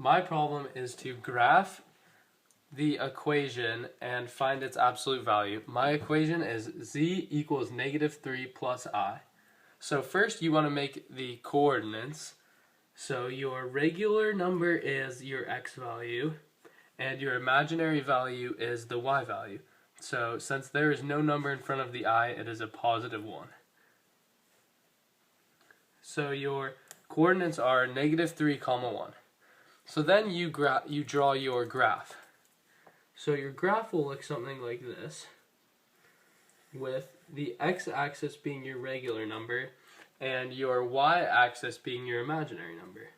My problem is to graph the equation and find its absolute value. My equation is z equals -3 plus I. So first you want to make the coordinates. So your regular number is your x value, and your imaginary value is the y value. So since there is no number in front of the I, it is a positive 1. So your coordinates are -3, 1. So then you draw your graph. So your graph will look something like this, with the x-axis being your regular number and your y-axis being your imaginary number.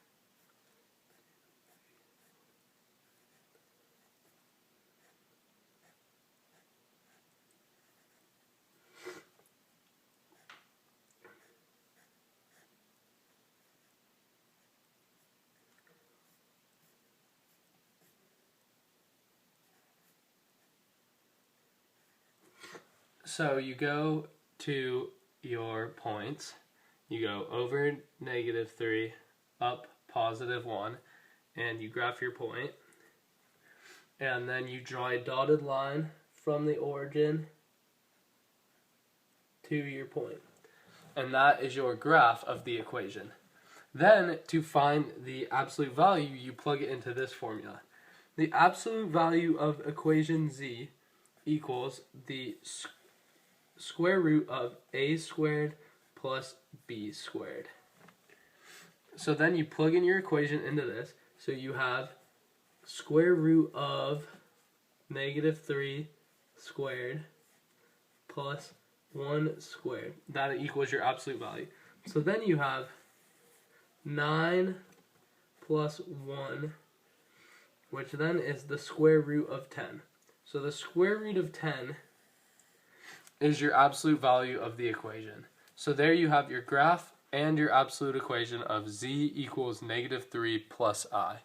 So you go to your points, you go over -3, up +1, and you graph your point, and then you draw a dotted line from the origin to your point. And that is your graph of the equation. Then, to find the absolute value, you plug it into this formula. The absolute value of equation z equals the square root of a squared plus b squared. So then you plug in your equation into this. So you have square root of -3 squared plus 1 squared. That equals your absolute value. So then you have 9 plus 1, which then is the square root of 10. So the square root of 10 is your absolute value of the equation. So there you have your graph and your absolute equation of z equals -3 plus I.